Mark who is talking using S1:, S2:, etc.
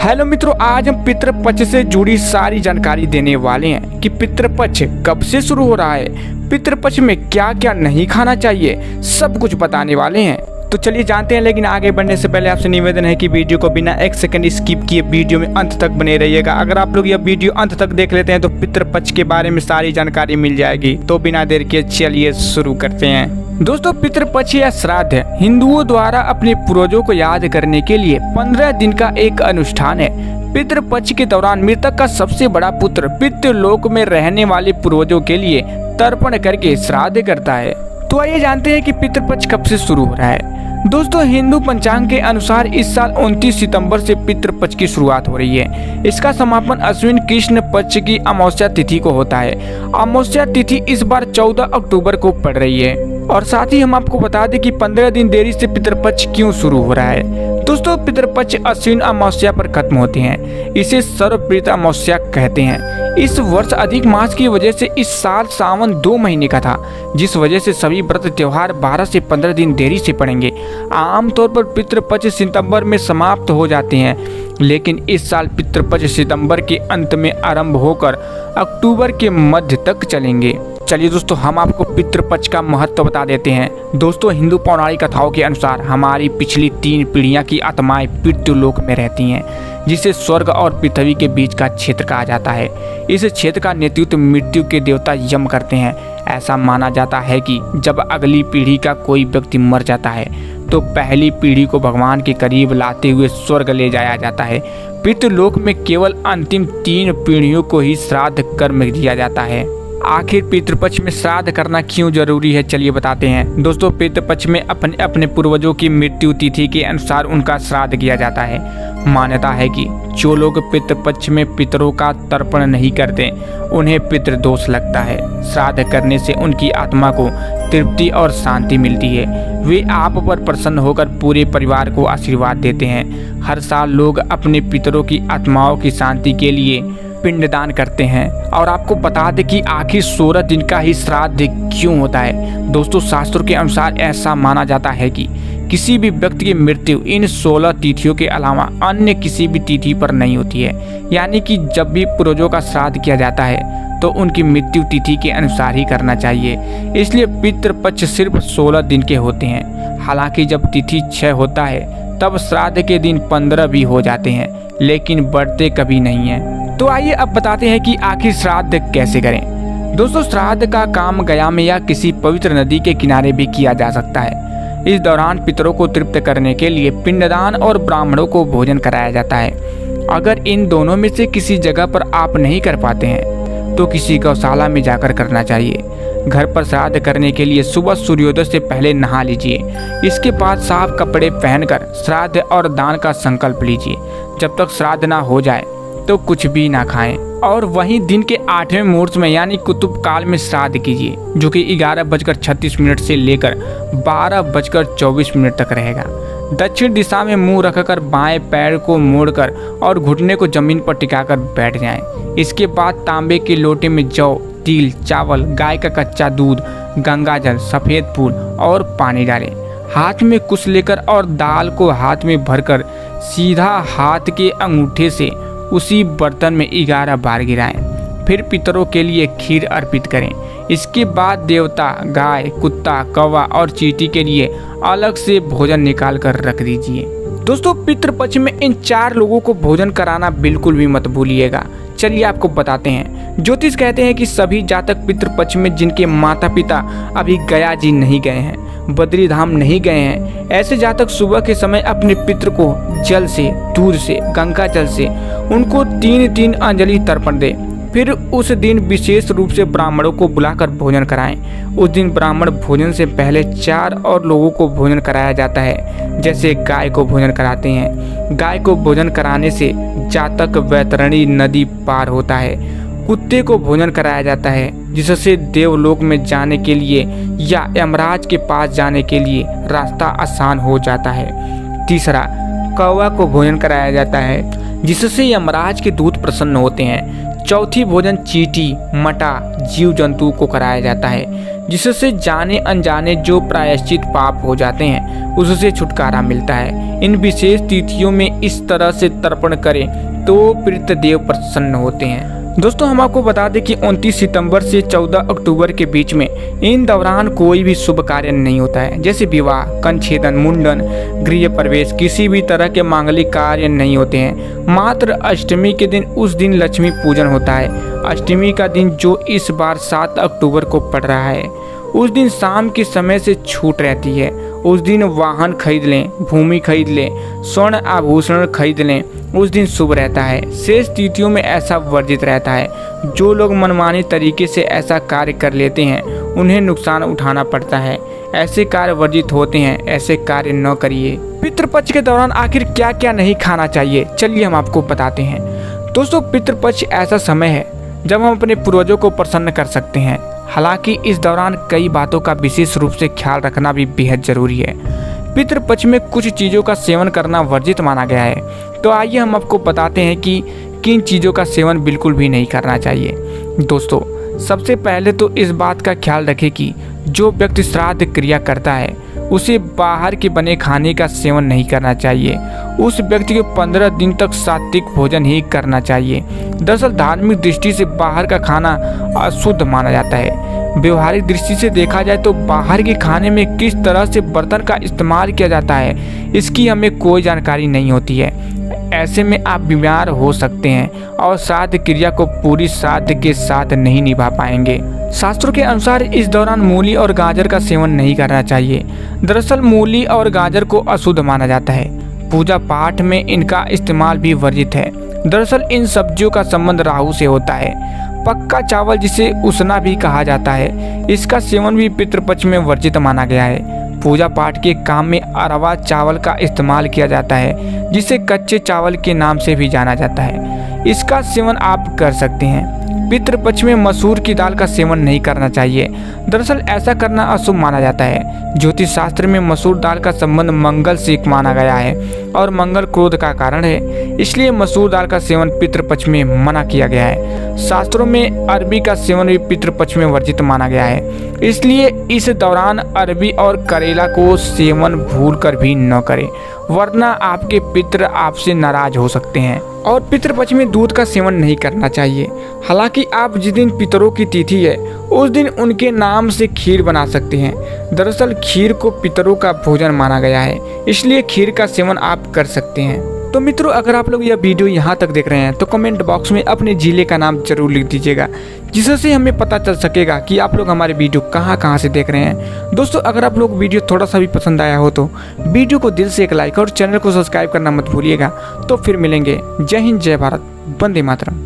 S1: Hello मित्रों, आज हम पितृपक्ष से जुड़ी सारी जानकारी देने वाले हैं कि पितृपक्ष कब से शुरू हो रहा है, पितृपक्ष में क्या क्या नहीं खाना चाहिए, सब कुछ बताने वाले हैं। तो चलिए जानते हैं। लेकिन आगे बढ़ने से पहले आपसे निवेदन है कि वीडियो को बिना एक सेकंड स्किप किए वीडियो में अंत तक बने रहिएगा। अगर आप लोग यह वीडियो अंत तक देख लेते हैं तो पितृपक्ष के बारे में सारी जानकारी मिल जाएगी। तो बिना देर के चलिए शुरू करते हैं। दोस्तों, पितृपक्ष या श्राद्ध हिंदुओं द्वारा अपने पूर्वजों को याद करने के लिए 15 दिन का एक अनुष्ठान है। पितृपक्ष के दौरान मृतक का सबसे बड़ा पुत्र पितृलोक में रहने वाले पूर्वजों के लिए तर्पण करके श्राद्ध करता है। तो आइए जानते हैं कि पितृपक्ष कब से शुरू हो रहा है। दोस्तों, हिंदू पंचांग के अनुसार इस साल 29 सितंबर से पितृपक्ष की शुरुआत हो रही है। इसका समापन अश्विन कृष्ण पक्ष की अमावस्या तिथि को होता है। अमावस्या तिथि इस बार 14 अक्टूबर को पड़ रही है। और साथ ही हम आपको बता दें कि 15 दिन देरी से पितृपक्ष क्यों शुरू हो रहा है। दोस्तों, पितृपक्ष अश्विन अमावस्या पर खत्म होते हैं। इसे सर्वप्रीत अमावस्या कहते हैं। इस वर्ष अधिक मास की वजह से इस साल सावन 2 महीने का था, जिस वजह से सभी व्रत त्योहार 12 से 15 दिन देरी से पड़ेंगे। आमतौर पर पितृपक्ष सितंबर में समाप्त हो जाते हैं, लेकिन इस साल पितृपक्ष सितंबर के अंत में आरंभ होकर अक्टूबर के मध्य तक चलेंगे। चलिए दोस्तों, हम आपको पितृपक्ष का महत्व बता देते हैं। दोस्तों, हिंदू पौराणिक कथाओं के अनुसार हमारी पिछली 3 पीढ़ियां की आत्माएं पितृलोक में रहती हैं, जिसे स्वर्ग और पृथ्वी के बीच का क्षेत्र कहा जाता है। इस क्षेत्र का नेतृत्व मृत्यु के देवता यम करते हैं। ऐसा माना जाता है कि जब अगली पीढ़ी का कोई व्यक्ति मर जाता है तो पहली पीढ़ी को भगवान के करीब लाते हुए स्वर्ग ले जाया जाता है। पितृलोक में केवल अंतिम 3 पीढ़ियों को ही श्राद्ध कर्म दिया जाता है। आखिर पितृपक्ष में श्राद्ध करना क्यों जरूरी है, चलिए बताते हैं। दोस्तों, पितृपक्ष में अपने अपने पूर्वजों की मृत्यु तिथि के अनुसार उनका श्राद्ध किया जाता है। मान्यता है कि जो लोग पितृपक्ष में पितरों का तर्पण नहीं करते उन्हें पितृदोष लगता है। श्राद्ध करने से उनकी आत्मा को तृप्ति और शांति मिलती है। वे आप पर प्रसन्न होकर पूरे परिवार को आशीर्वाद देते हैं। हर साल लोग अपने पितरों की आत्माओं की शांति के लिए पिंडदान करते हैं। और आपको बता दें कि आखिर 16 दिन का ही श्राद्ध क्यों होता है। दोस्तों, शास्त्रों के अनुसार ऐसा माना जाता है कि किसी भी व्यक्ति की मृत्यु इन 16 तिथियों के अलावा अन्य किसी भी तिथि पर नहीं होती है। यानी कि जब भी पूर्वजों का श्राद्ध किया जाता है तो उनकी मृत्यु तिथि के अनुसार ही करना चाहिए। इसलिए पितृपक्ष सिर्फ 16 दिन के होते हैं। हालांकि जब तिथि 6 होता है तब श्राद्ध के दिन 15 भी हो जाते हैं, लेकिन बढ़ते कभी नहीं है। तो आइए अब बताते हैं कि आखिर श्राद्ध कैसे करें। दोस्तों, श्राद्ध का काम गया में या किसी पवित्र नदी के किनारे भी किया जा सकता है। इस दौरान पितरों को तृप्त करने के लिए पिंडदान और ब्राह्मणों को भोजन कराया जाता है। अगर इन दोनों में से किसी जगह पर आप नहीं कर पाते हैं तो किसी गौशाला में जाकर करना चाहिए। घर पर श्राद्ध करने के लिए सुबह सूर्योदय से पहले नहा लीजिए। इसके बाद साफ कपड़े पहनकर श्राद्ध और दान का संकल्प लीजिए। जब तक श्राद्ध ना हो जाए तो कुछ भी ना खाएं। और वहीं दिन के 8वें मुहूर्त में यानी कुतुब काल में श्राद्ध कीजिए, जो कि 11:36 से लेकर 12:24 तक रहेगा। दक्षिण दिशा में मुंह रखकर बाएं पैर को मोड़कर और घुटने को जमीन पर टिकाकर बैठ जाएं। इसके बाद तांबे के लोटे में जौ, तिल, चावल, गाय का कच्चा दूध, गंगा जल, सफ़ेद फूल और पानी डालें। हाथ में कुश लेकर और दाल को हाथ में भरकर सीधा हाथ के अंगूठे से उसी बर्तन में 11 बार गिराएं। फिर पितरों के लिए खीर अर्पित करें। इसके बाद देवता, गाय, कुत्ता, कौवा और चींटी के लिए अलग से भोजन निकाल कर रख दीजिए। दोस्तों, पितृपक्ष में इन 4 लोगों को भोजन कराना बिल्कुल भी मत भूलिएगा। चलिए आपको बताते हैं। ज्योतिष कहते हैं कि सभी जातक पितृपक्ष में जिनके माता पिता अभी गया जी नहीं गए हैं, बद्री धाम नहीं गए हैं, ऐसे जातक सुबह के समय अपने पितृ को जल से, दूध से, गंगा जल से उनको 3-3 अंजलि तर्पण दें। फिर उस दिन विशेष रूप से ब्राह्मणों को बुलाकर भोजन कराएं। उस दिन ब्राह्मण भोजन से पहले 4 और लोगों को भोजन कराया जाता है। जैसे गाय को भोजन कराते हैं। गाय को भोजन कराने से जातक वैतरणी नदी पार होता है। कुत्ते को भोजन कराया जाता है, जिससे देवलोक में जाने के लिए या यमराज के पास जाने के लिए रास्ता आसान हो जाता है। तीसरा, कौवा को भोजन कराया जाता है, जिससे यमराज के दूत प्रसन्न होते हैं। चौथी, भोजन चींटी, मटा, जीव जंतु को कराया जाता है, जिससे जाने अनजाने जो प्रायश्चित पाप हो जाते हैं उससे छुटकारा मिलता है। इन विशेष तिथियों में इस तरह से तर्पण करें तो पितृदेव प्रसन्न होते हैं। दोस्तों हम आपको बता दें कि 29 सितंबर से 14 अक्टूबर के बीच में इन दौरान कोई भी शुभ कार्य नहीं होता है, जैसे विवाह, कंछेदन, मुंडन, गृह प्रवेश, किसी भी तरह के मांगलिक कार्य नहीं होते हैं। मात्र अष्टमी के दिन उस दिन लक्ष्मी पूजन होता है। अष्टमी का दिन जो इस बार 7 अक्टूबर को पड़ रहा है, उस दिन शाम के समय से छूट रहती है। उस दिन वाहन खरीद लें, भूमि खरीद लें, स्वर्ण आभूषण खरीद लें, उस दिन शुभ रहता है। शेष तिथियों में ऐसा वर्जित रहता है। जो लोग मनमानी तरीके से ऐसा कार्य कर लेते हैं उन्हें नुकसान उठाना पड़ता है। ऐसे कार्य वर्जित होते हैं, ऐसे कार्य न करिए। पितृपक्ष के दौरान आखिर क्या क्या नहीं खाना चाहिए, चलिए हम आपको बताते हैं। दोस्तों पितृपक्ष ऐसा समय है जब हम अपने पूर्वजों को प्रसन्न कर सकते हैं। हालांकि इस दौरान कई बातों का विशेष रूप से ख्याल रखना भी बेहद जरूरी है। पितृपक्ष में कुछ चीज़ों का सेवन करना वर्जित माना गया है, तो आइए हम आपको बताते हैं कि किन चीज़ों का सेवन बिल्कुल भी नहीं करना चाहिए। दोस्तों सबसे पहले तो इस बात का ख्याल रखें कि जो व्यक्ति श्राद्ध क्रिया करता है उसे बाहर के बने खाने का सेवन नहीं करना चाहिए। उस व्यक्ति को 15 दिन तक सात्विक भोजन ही करना चाहिए। दरअसल धार्मिक दृष्टि से बाहर का खाना अशुद्ध माना जाता है। व्यवहारिक दृष्टि से देखा जाए तो बाहर के खाने में किस तरह से बर्तन का इस्तेमाल किया जाता है इसकी हमें कोई जानकारी नहीं होती है। ऐसे में आप बीमार हो सकते हैं और श्राद्ध क्रिया को पूरी श्राद्ध के साथ नहीं निभा पाएंगे। शास्त्रों के अनुसार इस दौरान मूली और गाजर का सेवन नहीं करना चाहिए। दरअसल मूली और गाजर को अशुद्ध माना जाता है। पूजा पाठ में इनका इस्तेमाल भी वर्जित है। दरअसल इन सब्जियों का संबंध राहु से होता है। पक्का चावल जिसे उसना भी कहा जाता है, इसका सेवन भी पितृपक्ष में वर्जित माना गया है। पूजा पाठ के काम में अरवा चावल का इस्तेमाल किया जाता है, जिसे कच्चे चावल के नाम से भी जाना जाता है। इसका सेवन आप कर सकते हैं। पितृपक्ष में मसूर की दाल का सेवन नहीं करना चाहिए। दरअसल ऐसा करना अशुभ माना जाता है। ज्योतिष शास्त्र में मसूर दाल का संबंध मंगल से माना गया है और मंगल क्रोध का कारण है, इसलिए मसूर दाल का सेवन पितृपक्ष में मना किया गया है। शास्त्रों में अरबी का सेवन भी पितृपक्ष में वर्जित माना गया है, इसलिए इस दौरान अरबी और करेला को सेवन भूल कर भी न करें, वरना आपके पितृ आपसे नाराज हो सकते हैं। और पितृपक्ष में दूध का सेवन नहीं करना चाहिए। हालांकि आप जिस दिन पितरों की तिथि है उस दिन उनके नाम से खीर बना सकते हैं। दरअसल खीर को पितरों का भोजन माना गया है, इसलिए खीर का सेवन आप कर सकते हैं। तो मित्रों अगर आप लोग यह वीडियो यहाँ तक देख रहे हैं तो कमेंट बॉक्स में अपने जिले का नाम जरूर लिख दीजिएगा, जिससे हमें पता चल सकेगा कि आप लोग हमारे वीडियो कहाँ से देख रहे हैं। दोस्तों अगर आप लोग वीडियो थोड़ा सा भी पसंद आया हो तो वीडियो को दिल से एक लाइक और चैनल को सब्सक्राइब करना मत भूलिएगा। तो फिर मिलेंगे। जय हिंद, जय भारत, वंदे मातरम।